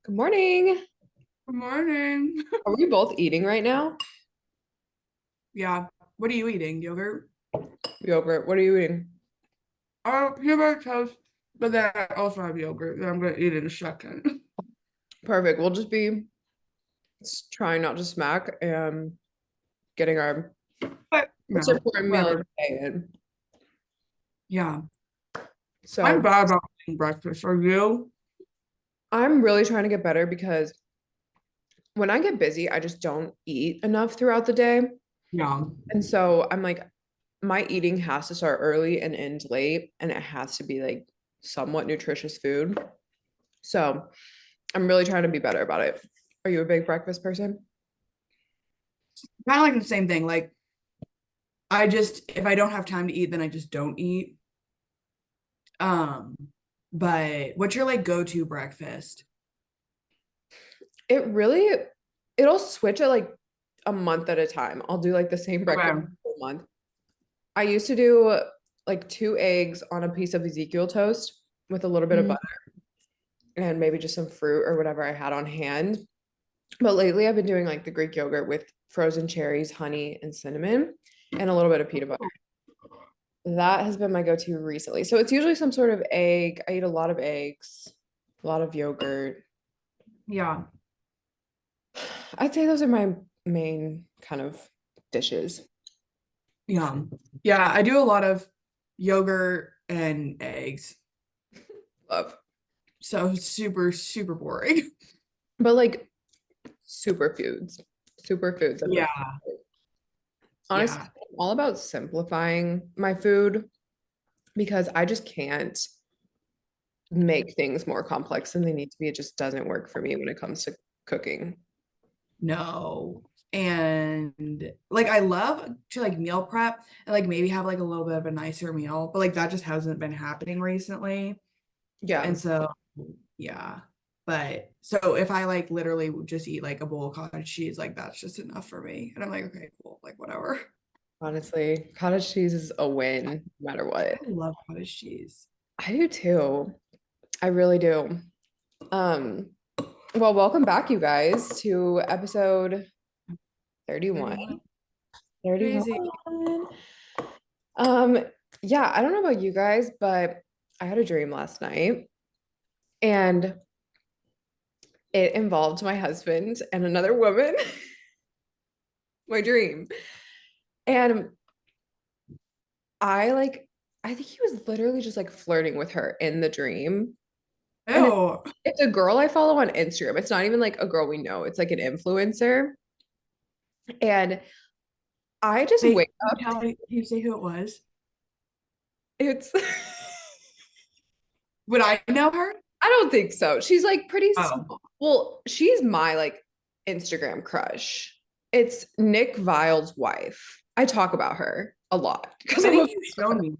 Good morning. Good morning. Are we both eating right now? Yeah. What are you eating? Yogurt? Yogurt. What are you eating? Oh, peanut butter toast. But then I also have yogurt that I'm gonna eat in a second. Perfect. We'll just be trying not to smack and getting our But most no, important meal of whatever. the day in. Yeah. I'm So bad about eating breakfast. Are you? I'm really trying to get better because when I get busy, I just don't eat enough throughout the day. Yeah. And so I'm like, my eating has to start early and end late, and it has to be like somewhat nutritious food. So I'm really trying to be better about it. Are you a big breakfast person? Kind of like the same thing. Like I just if I don't have time to eat, then I just don't eat. Um, but what's your like go-to breakfast? It really, it'll switch at like a month at a time. I'll do like the same breakfast Okay. for a month. I used to do like two eggs on a piece of Ezekiel toast with a little bit of Mm, butter and maybe just some fruit or whatever I had on hand. But lately I've been doing like the Greek yogurt with frozen cherries, honey, and cinnamon and a little bit of peanut butter. That has been my go-to recently. So it's usually some sort of egg. I eat a lot of eggs, a lot of yogurt. yeah. I'd say those are my main kind of dishes. Yeah. Yeah. I do a lot of yogurt and eggs. Love. So it's super, super boring. But like superfoods, superfoods. Yeah. Honestly, Yeah. I'm all about simplifying my food because I just can't make things more complex than they need to be. It just doesn't work for me when it comes to cooking. No. And like I love to like meal prep and like maybe have like a little bit of a nicer meal, but like that just hasn't been happening recently. Yeah, And so yeah. But so if I like literally would just eat like a bowl of cottage cheese, like that's just enough for me. And I'm like, okay, cool, like whatever. honestly, cottage cheese is a win no matter what. I love cottage cheese. I do too. I really do. Um, well, welcome back, you guys, to episode 31. 31. 31. Crazy. Um, yeah, I don't know about you guys, but I had a dream last night and it involved my husband and another woman, my dream. And I like, I think he was literally just like flirting with her in the dream. And Ew. it's a girl I follow on Instagram. It's not even like a girl we know, it's like an influencer. And I just Wait, wake can you up, tell me, can you say who it was? it's, Would I know her? I don't think so. She's like pretty Oh. small. Well, she's my like Instagram crush. It's Nick Vile's wife. I talk about her a lot because I I'm think a you've shown me.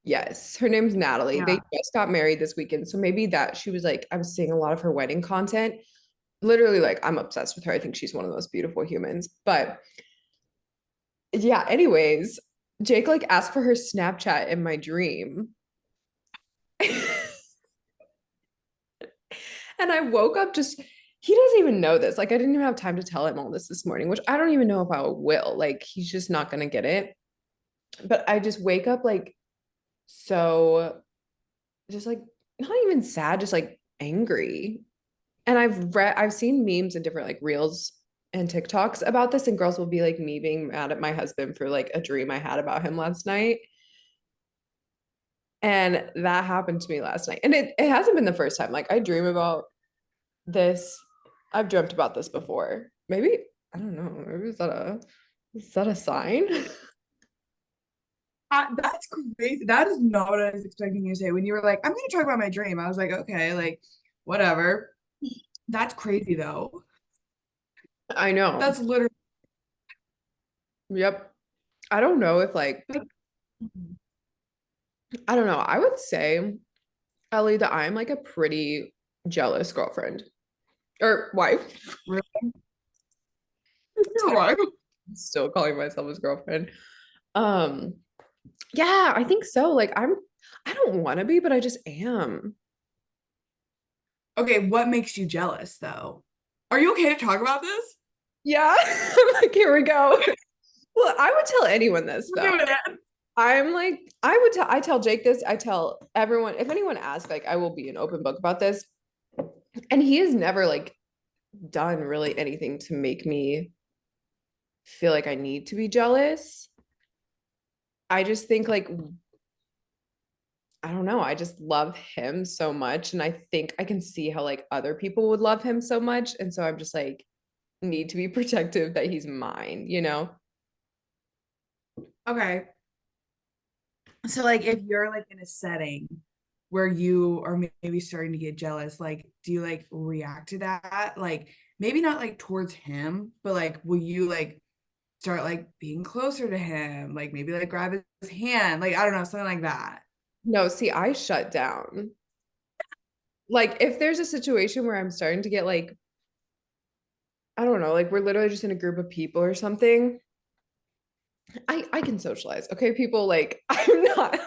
yes, her name's Natalie. They Yeah. just got married this weekend. So maybe that she was like, I was seeing a lot of her wedding content. Literally, like, I'm obsessed with her. I think she's one of those beautiful humans. But yeah, anyways, Jake like asked for her Snapchat in my dream. And I woke up just, he doesn't even know this. Like, I didn't even have time to tell him all this morning, which I don't even know if I will. Like, he's just not going to get it. But I just wake up like so, just like not even sad, just like angry. And I've seen memes and different like reels and TikToks about this, and girls will be like me being mad at my husband for like a dream I had about him last night. And that happened to me last night. And it hasn't been the first time. Like I dream about this. I've dreamt about this before. Maybe, I don't know. Maybe is that a sign? That's crazy. That is not what I was expecting you to say. When you were like, I'm gonna talk about my dream, I was like, okay, like whatever. That's crazy though. I know. That's literally Yep. I don't know if like I don't know. I would say, Ellie, that I'm like a pretty jealous girlfriend or wife. really your wife. Still calling myself his girlfriend. Um, yeah, I think so. Like I don't want to be, but I just am. Okay, what makes you jealous though? Are you okay to talk about this? Yeah. I'm like, here we go. Well, I would tell anyone this We're though. doing it. I'm like, I tell Jake this, I tell everyone, if anyone asks, like, I will be an open book about this. And he has never like done really anything to make me feel like I need to be jealous. I just think like I don't know, I just love him so much and I think I can see how like other people would love him so much and so I'm just like need to be protective that he's mine, you know? Okay. So like if you're like in a setting where you are maybe starting to get jealous, like do you like react to that? Like maybe not like towards him, but like will you like start like being closer to him? Like maybe like grab his hand, like I don't know, something like that. No, see, I shut down. Like if there's a situation where I'm starting to get like I don't know, like we're literally just in a group of people or something. I can socialize. Okay, people like I'm not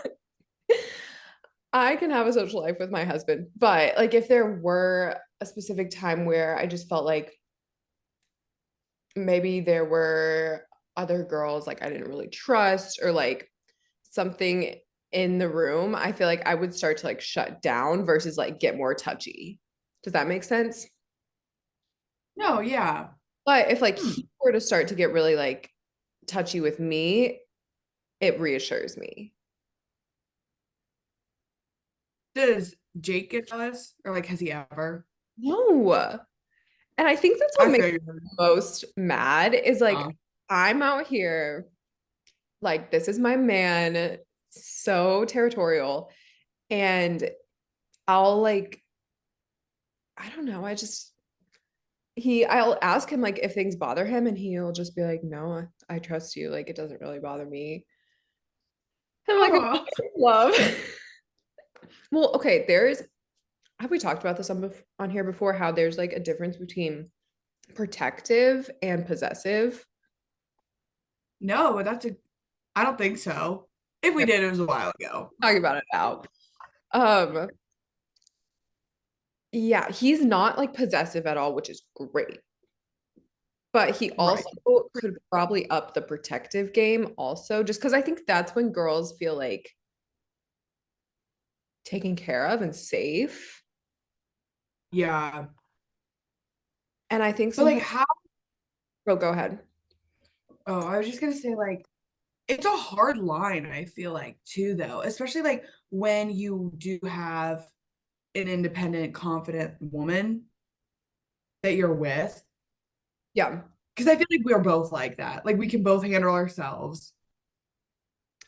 I can have a social life with my husband, but like if there were a specific time where I just felt like maybe there were other girls like I didn't really trust or like something in the room, I feel like I would start to like shut down versus like get more touchy. Does that make sense? No, yeah. But if like Hmm. he were to start to get really like touchy with me, it reassures me. Does Jake get jealous? Or like has he ever? No. And I think that's what I makes figured. me most mad is like Uh, I'm out here, like this is my man, so territorial. And I'll like, I don't know, I just I'll ask him like if things bother him and he'll just be like, no, I trust you. Like it doesn't really bother me. I'm like, oh, love. Well, okay, have we talked about this on here before? How there's like a difference between protective and possessive. no, but I don't think so. If we Yeah, did, it was a while ago. talking about it now. Um, yeah, he's not like possessive at all, which is great. But he Right. also could probably up the protective game also, just because I think that's when girls feel like taken care of and safe. Yeah. And I think But like sometimes, how, oh, go ahead. oh, I was just gonna say like it's a hard line, I feel like, too, though, especially like when you do have an independent, confident woman that you're with. Yeah. Because I feel like we're both like that. Like we can both handle ourselves.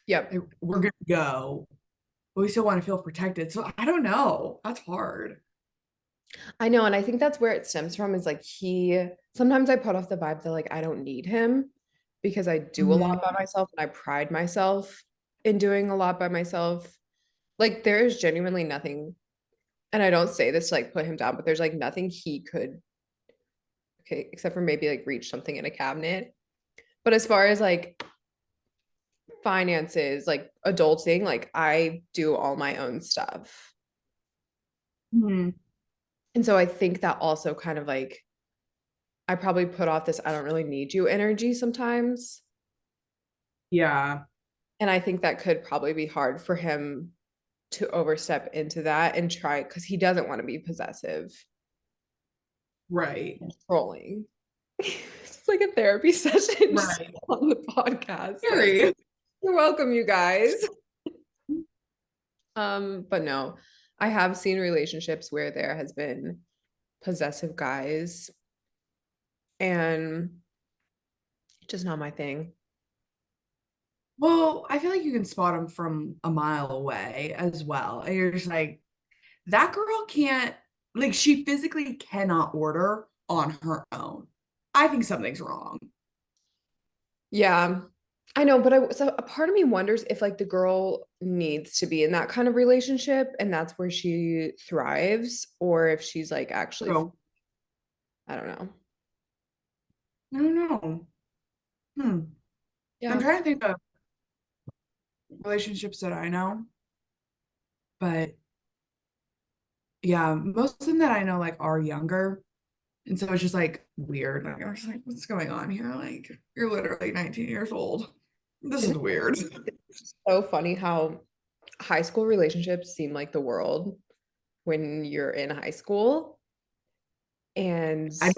Yep. Like, we're gonna go, but we still want to feel protected. So I don't know. That's hard. I know. And I think that's where it stems from is like sometimes I put off the vibe that like I don't need him because I do a Mhm. lot by myself and I pride myself in doing a lot by myself. Like there is genuinely nothing, and I don't say this to like put him down, but there's like nothing he could, okay, except for maybe like reach something in a cabinet. But as far as like finances, like adulting, like I do all my own stuff. Mhm. And so I think that also kind of like I probably put off this I don't really need you energy sometimes. Yeah. And I think that could probably be hard for him to overstep into that and try because he doesn't want to be possessive, Right. controlling. It's like a therapy session just Right. on the podcast. Like, Scary. you're welcome, you guys. But no, I have seen relationships where there has been possessive guys and just not my thing. Well, I feel like you can spot them from a mile away as well. And you're just like, that girl can't, like, she physically cannot order on her own. I think something's wrong. Yeah, I know, but so a part of me wonders if like the girl needs to be in that kind of relationship and that's where she thrives, or if she's like actually, So, I don't know. I don't know. Hmm. I'm Yeah. trying to think of relationships that I know, but yeah, most of them that I know like are younger. And so it's just like weird. Like I was like, what's going on here? Like you're literally 19 years old. This is Isn't weird. it so funny how high school relationships seem like the world when you're in high school? And I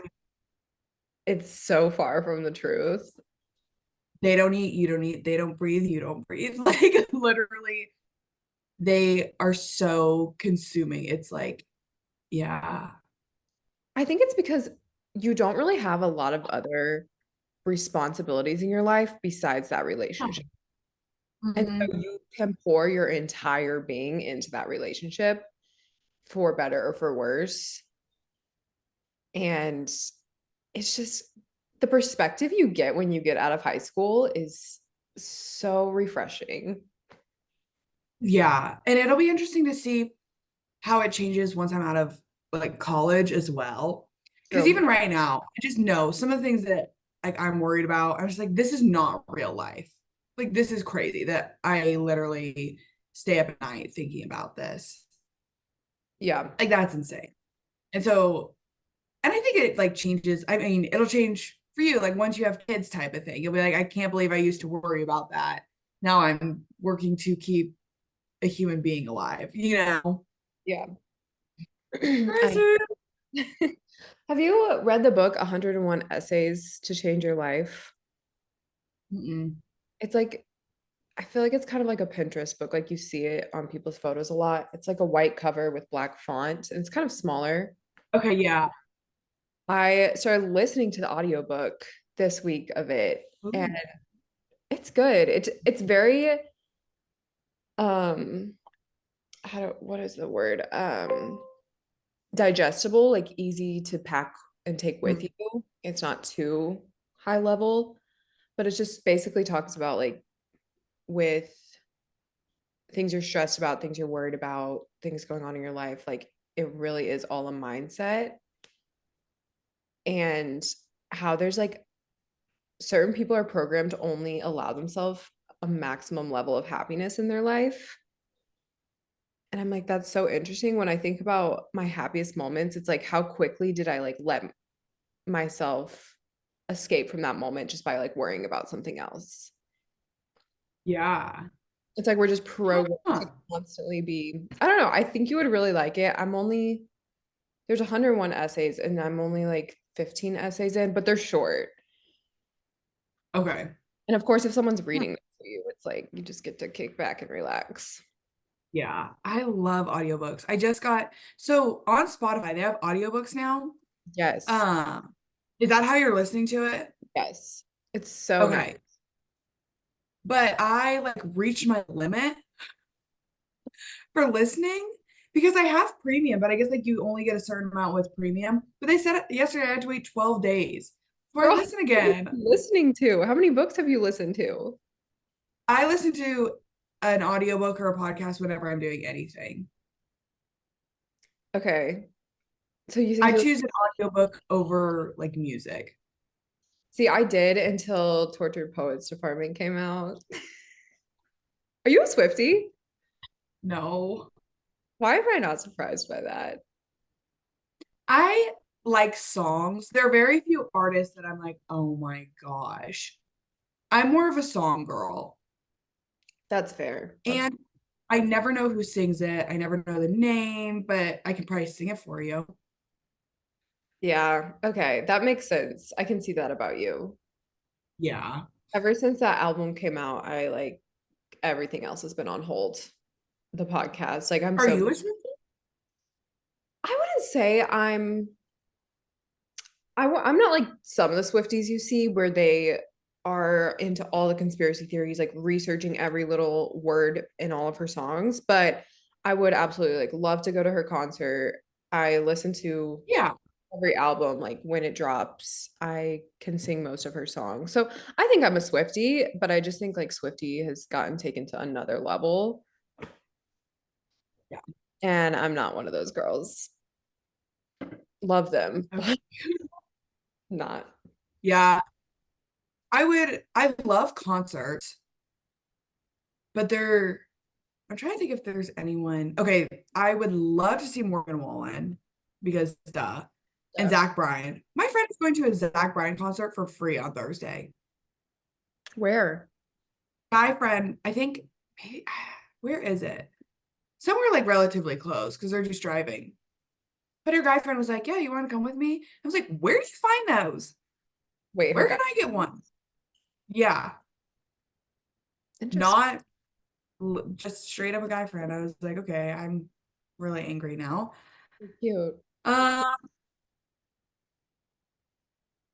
it's so far from the truth. They don't eat, you don't eat, they don't breathe, you don't breathe. Like literally, they are so consuming. It's like, yeah. I think it's because you don't really have a lot of other responsibilities in your life besides that relationship. And so Mhm. you can pour your entire being into that relationship for better or for worse. And it's just the perspective you get when you get out of high school is so refreshing. Yeah. And it'll be interesting to see how it changes once I'm out of like college as well. Because True. even right now, I just know some of the things that like I'm worried about. I'm just like, this is not real life. Like this is crazy that I literally stay up at night thinking about this. Yeah. Like that's insane. And so, and I think it like changes. I mean, it'll change for you, like once you have kids type of thing. You'll be like, I can't believe I used to worry about that. Now I'm working to keep a human being alive, you know? Yeah. I Crazy. have you read the book 101 Essays to Change Your Life? Mm-mm. It's like I feel like it's kind of like a Pinterest book. Like you see it on people's photos a lot. It's like a white cover with black font and it's kind of smaller. Okay, yeah. I started listening to the audiobook this week of it and Ooh. it's good. It's very um what is the word? Digestible, like easy to pack and take with Mm. you. It's not too high level, but it just basically talks about like with things you're stressed about, things you're worried about, things going on in your life, like it really is all a mindset and how there's like certain people are programmed to only allow themselves a maximum level of happiness in their life. And I'm like, that's so interesting. When I think about my happiest moments, it's like, how quickly did I like let myself escape from that moment just by like worrying about something else? Yeah. It's like we're just programmed to Huh. constantly be, I don't know. I think you would really like it. There's 101 essays and I'm only like 15 essays in, but they're short. Okay. And of course, if someone's Huh. reading them to you, it's like you just get to kick back and relax. Yeah. I love audiobooks. I just got so on Spotify, they have audiobooks now. Yes. Um, is that how you're listening to it? Yes. It's so nice. Okay. But I like reached my limit for listening because I have premium, but I guess like you only get a certain amount with premium. But they said yesterday I had to wait 12 days before I Girl, listen what are again. you listening to? How many books have you listened to? I listen to an audiobook or a podcast whenever I'm doing anything. Okay. So you think I you choose an audiobook over like music. see, I did until Tortured Poets Department came out. Are you a Swiftie? No. Why am I not surprised by that? I like songs. There are very few artists that I'm like, oh my gosh. I'm more of a song girl. That's fair. That's And I never know who sings it. I never know the name, but I can probably sing it for you. yeah. Okay. That makes sense. I can see that about you. Yeah. Ever since that album came out, I like everything else has been on hold. The podcast. Like I'm Are so you a Swiftie? I wouldn't say I'm not like some of the Swifties you see where they are into all the conspiracy theories, like researching every little word in all of her songs. But I would absolutely like love to go to her concert. I listen to Yeah. every album, like when it drops. I can sing most of her songs. So I think I'm a Swiftie, but I just think like Swiftie has gotten taken to another level. Yeah. And I'm not one of those girls. Love them, Okay. but not. Yeah. I love concerts, but they're I'm trying to think if there's anyone. Okay, I would love to see Morgan Wallen because duh. And Stuff. Zach Bryan. My friend is going to a Zach Bryan concert for free on Thursday. Where? My friend, I think, where is it? Somewhere like relatively close because they're just driving. But her guy friend was like, "Yeah, you want to come with me?" I was like, "Where do you find those? Wait, her Where guy. can I get one?" Yeah, Interesting. not just straight up a guy friend. I was like, "Okay, I'm really angry now." Cute. Um,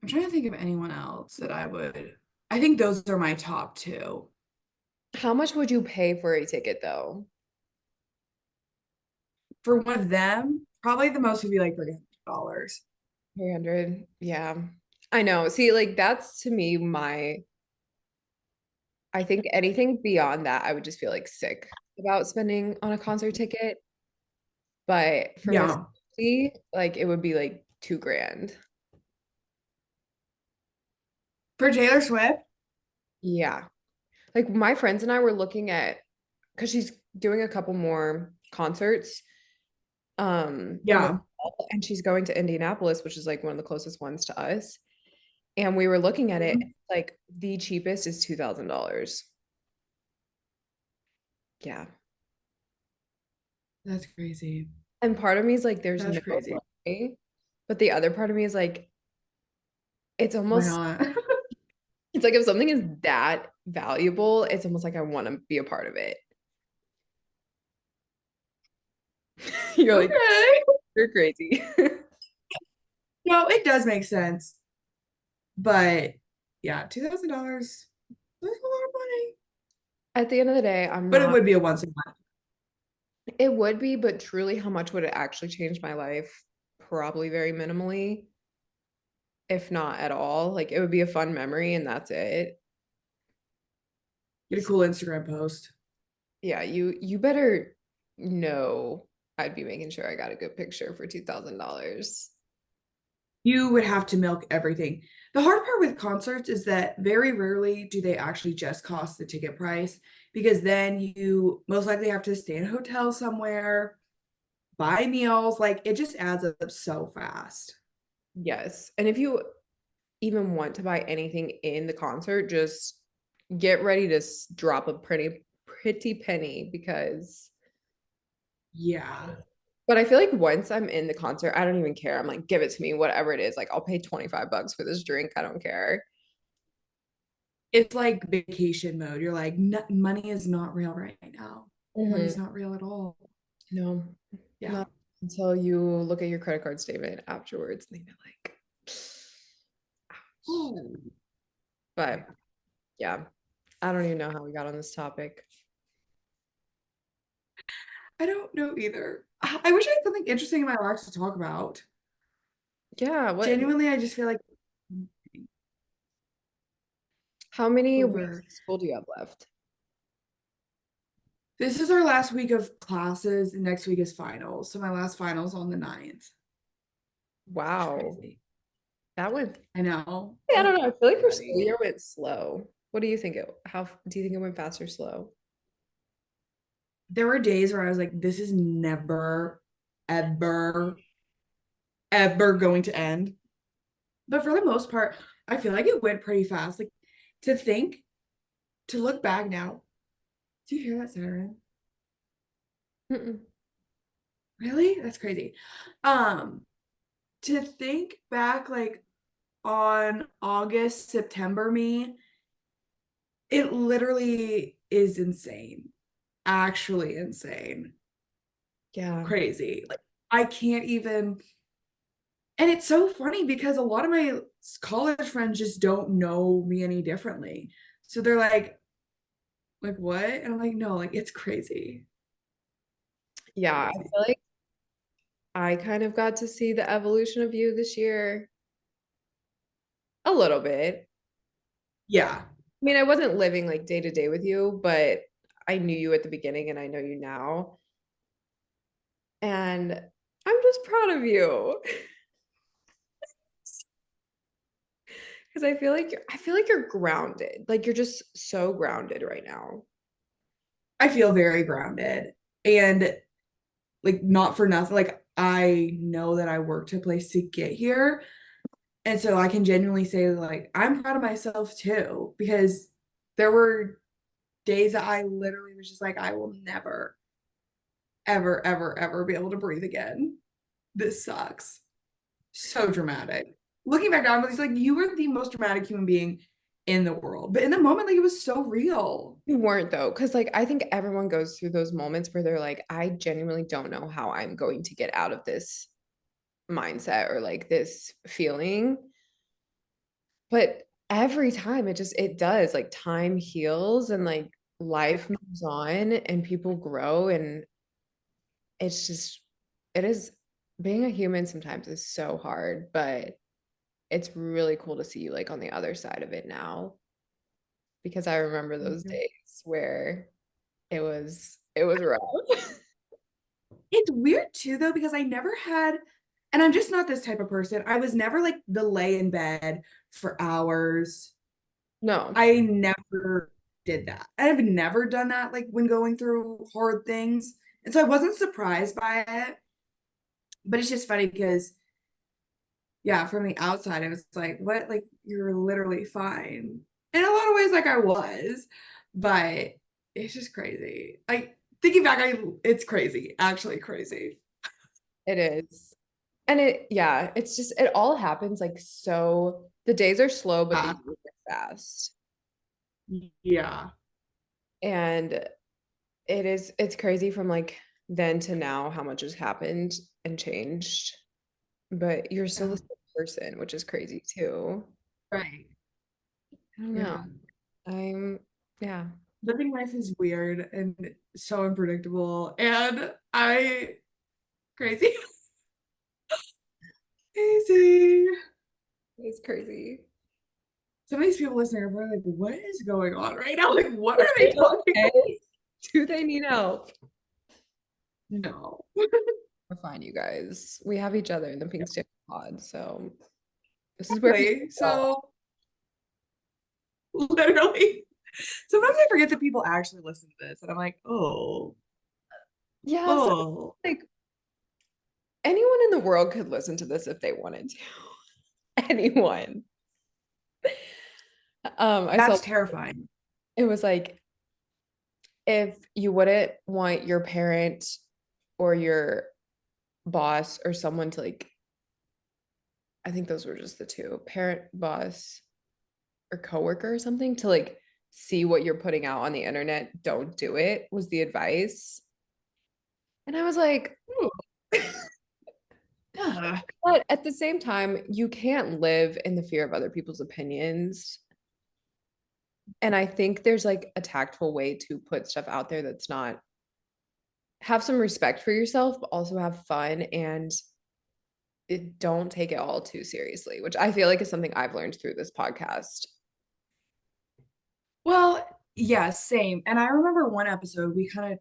I'm trying to think of anyone else that I would. I think those are my top two. How much would you pay for a ticket though? For one of them, probably the most would be like $300. 300. Yeah. I know. See, like that's to me my I think anything beyond that, I would just feel like sick about spending on a concert ticket. But for Miss Yeah. C, like it would be like 2 grand. For Taylor Swift, Yeah. Like my friends and I were looking at because she's doing a couple more concerts in the yeah. fall, and she's going to Indianapolis, which is like one of the closest ones to us. And we were looking at it, Mhm. like the cheapest is $2,000. Yeah. That's crazy. And part of me is like, there's That's no crazy. way. But the other part of me is like, it's Why almost, not? it's like if something is that valuable, it's almost like I want to be a part of it. You're like, Okay. you're crazy. No, it does make sense. But yeah, $2,000, that's a lot of money. At the end of the day, I'm But it not, would be a once in a month. it would be, but truly, how much would it actually change my life? Probably very minimally, if not at all. Like it would be a fun memory and that's it. Get a cool Instagram post. Yeah, you better know I'd be making sure I got a good picture for $2,000. You would have to milk everything. The hard part with concerts is that very rarely do they actually just cost the ticket price because then you most likely have to stay in a hotel somewhere, buy meals. Like it just adds up so fast. Yes. And if you even want to buy anything in the concert, just get ready to drop a pretty penny because Yeah. but I feel like once I'm in the concert, I don't even care. I'm like, give it to me, whatever it is. Like I'll pay 25 bucks for this drink. I don't care. It's like vacation mode. You're like, money is not real right now. Hmm. Money's not real at all. No, Yeah. not until you look at your credit card statement afterwards and you're like, ouch. Ooh. But yeah, I don't even know how we got on this topic. I don't know either. I wish I had something interesting in my life to talk about. Yeah, what Genuinely, I just feel like how many weeks over. of school do you have left? This is our last week of classes, and next week is finals. So my last finals on the 9th. It's Wow. crazy. That went I know. I I'm don't know. I feel like your school ready. year went slow. What do you think how do you think it went fast or slow? There were days where I was like, this is never, ever, ever going to end. But for the most part, I feel like it went pretty fast. Like to think, to look back now. Do you hear that siren? Mm-mm. Really? That's crazy. Um, to think back like on August, September me, it literally is insane. Actually insane. Yeah. Crazy. Like I can't even. And it's so funny because a lot of my college friends just don't know me any differently. So they're like what? And I'm like, no, like it's crazy. Yeah, I Crazy. feel like I kind of got to see the evolution of you this year a little bit. Yeah. I mean, I wasn't living like day to day with you, but I knew you at the beginning and I know you now. And I'm just proud of you because I feel like you're grounded. Like you're just so grounded right now. I feel very grounded. And like not for nothing, like I know that I worked a place to get here. And so I can genuinely say like I'm proud of myself too, because there were days that I literally was just like, I will never, ever, ever, ever be able to breathe again. This sucks. So dramatic. Looking back down, I was like, you were the most dramatic human being in the world. But in the moment, like it was so real. You weren't though, because like I think everyone goes through those moments where they're like, I genuinely don't know how I'm going to get out of this mindset or like this feeling. But every time it does, like time heals and like life moves on and people grow and it's just it is being a human sometimes is so hard, but it's really cool to see you like on the other side of it now because I remember those days where it was rough. It's weird too, though, because I never had, and I'm just not this type of person. I was never like the lay in bed for hours. No, I never did that. I've never done that like when going through hard things. And so I wasn't surprised by it. But it's just funny because, yeah, from the outside, I was like, what? Like, you're literally fine. In a lot of ways, like I was, but it's just crazy. Like, thinking back, it's crazy, actually crazy. it is. And yeah, it's just it all happens like so the days are slow, but the Yeah. years are fast. Yeah. And it's crazy from like then to now how much has happened and changed. But you're still Yeah. the same person, which is crazy too. Right. I don't know. Yeah. I'm yeah. Living life is weird and so unpredictable. And I crazy. Crazy. It's crazy. Some of these people listening are probably like, what is going on right now? Like, what Are are they they talking about? okay? Do they need help? No. We're fine, you guys. We have each other in the Pink Stick Pod, so this is where we Exactly. go. So literally, sometimes I forget that people actually listen to this, and I'm like, oh, Yeah, so oh, like anyone in the world could listen to this if they wanted to. Anyone. I saw that's terrifying. it was like if you wouldn't want your parent or your boss or someone to like, I think those were just the two, parent, boss, or coworker or something to like see what you're putting out on the internet, don't do it was the advice. And I was like, Ooh, yeah. but at the same time, you can't live in the fear of other people's opinions. And I think there's like a tactful way to put stuff out there that's not have some respect for yourself, but also have fun and don't take it all too seriously, which I feel like is something I've learned through this podcast. Well, yeah, same. And I remember one episode we kind of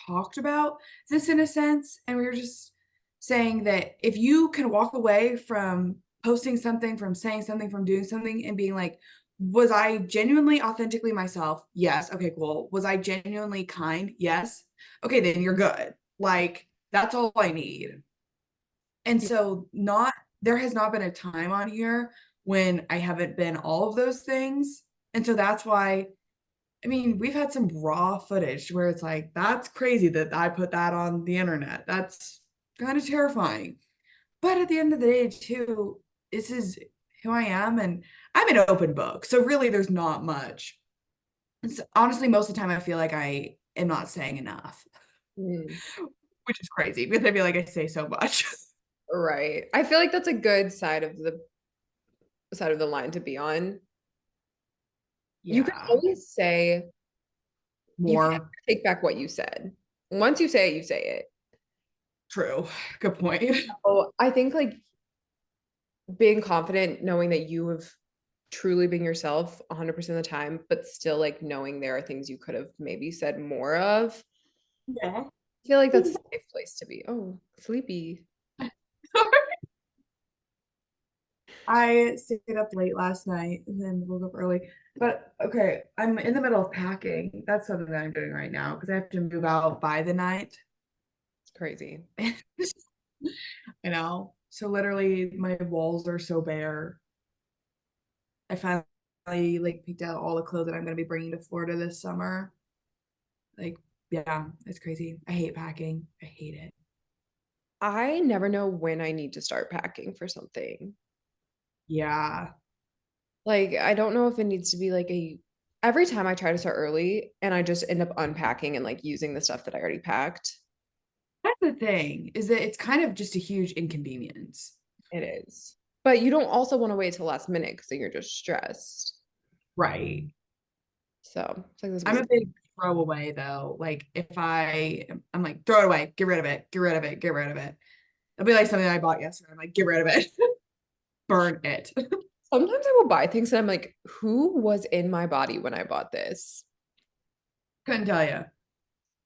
talked about this in a sense, and we were just saying that if you can walk away from posting something, from saying something, from doing something, and being like, was I genuinely, authentically myself? Yes. Okay, cool. Was I genuinely kind? Yes. Okay, then you're good. Like, that's all I need. And so, not, there has not been a time on here when I haven't been all of those things. And so that's why, I mean, we've had some raw footage where it's like, that's crazy that I put that on the internet. That's kind of terrifying. But at the end of the day, too, this is who I am, and I'm an open book. So really, there's not much. It's, honestly, most of the time, I feel like I am not saying enough, Mm, which is crazy because I feel like I say so much. right. I feel like that's a good side of the line to be on. You can Yeah, always say you can't more take back what you said. Once you say it, you say it. true. Good point. So I think like being confident, knowing that you have truly been yourself 100% of the time, but still like knowing there are things you could have maybe said more of. Yeah. I feel like that's a safe place to be. Oh, sleepy. I stayed up late last night and then woke up early. But okay, I'm in the middle of packing. That's something that I'm doing right now because I have to move out by the night. It's crazy. You know, so literally my walls are so bare. I finally like picked out all the clothes that I'm gonna be bringing to Florida this summer. Like, yeah, it's crazy. I hate packing. I hate it. I never know when I need to start packing for something. Yeah, Like, I don't know if it needs to be like a every time I try to start early and I just end up unpacking and like using the stuff that I already packed. that's the thing, is that it's kind of just a huge inconvenience. It is. But you don't also want to wait till last minute because then you're just stressed. Right. So it's like this I'm a weird. big throwaway though. Like if I'm like, throw it away, get rid of it, get rid of it, get rid of it. It'll be like something I bought yesterday. I'm like, get rid of it, burn it. Sometimes I will buy things and I'm like, who was in my body when I bought this? Couldn't tell you.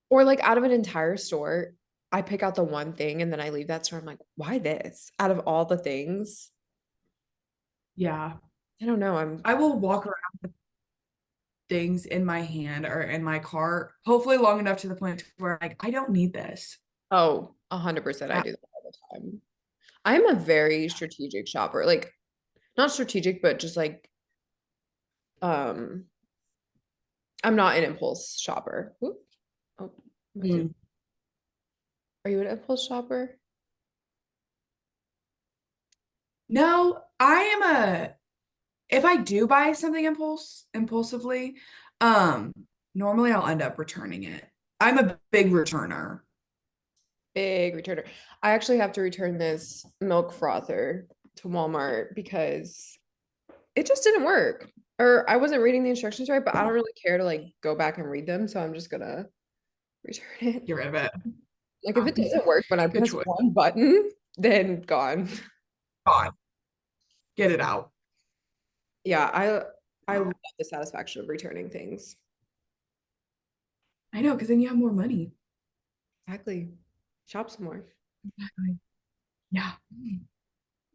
Or like out of an entire store, I pick out the one thing and then I leave that store. I'm like, why this? Out of all the things, Yeah. I don't know. I'm I will walk around with things in my hand or in my car, hopefully long enough to the point where like I don't need this. 100% I Uh, do that all the time. I'm a very strategic shopper. Like not strategic, but just like um I'm not an impulse shopper. Oop. Oh, my Zoom. mm. Are you an impulse shopper? No, I am a if I do buy something impulsively, um, normally I'll end up returning it. I'm a big returner. Big returner. I actually have to return this milk frother to Walmart because it just didn't work. Or I wasn't reading the instructions right, but I don't really care to like go back and read them, so I'm just gonna return it. Get rid of it. Like if it doesn't work when I Good press choice. one button, then gone. God, get it out. Yeah, I love the satisfaction of returning things. I know, because then you have more money. Exactly. Shop some more. Exactly. Yeah.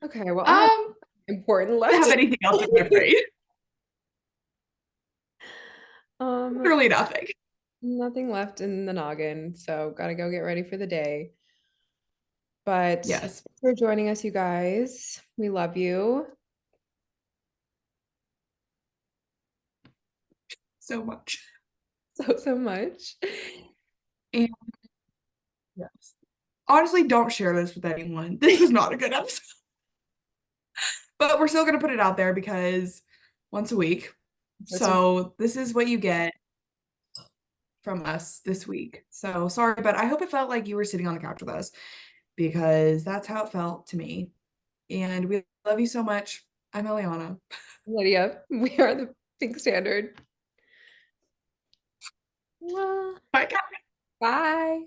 Okay, well, I have important Don't left. have anything else in my brain. Um, Literally nothing. nothing left in the noggin, so gotta go get ready for the day. But Yes, thanks for joining us, you guys. We love you so much. so, so much. And yes. Honestly, don't share this with anyone. This was not a good episode. But we're still gonna put it out there because once a week. That's a So this is what you get from us this week. So sorry, but I hope it felt like you were sitting on the couch with us because that's how it felt to me. And we love you so much. I'm Eliana. Lydia. We are the pink standard. Mwah. Bye, guys. Bye.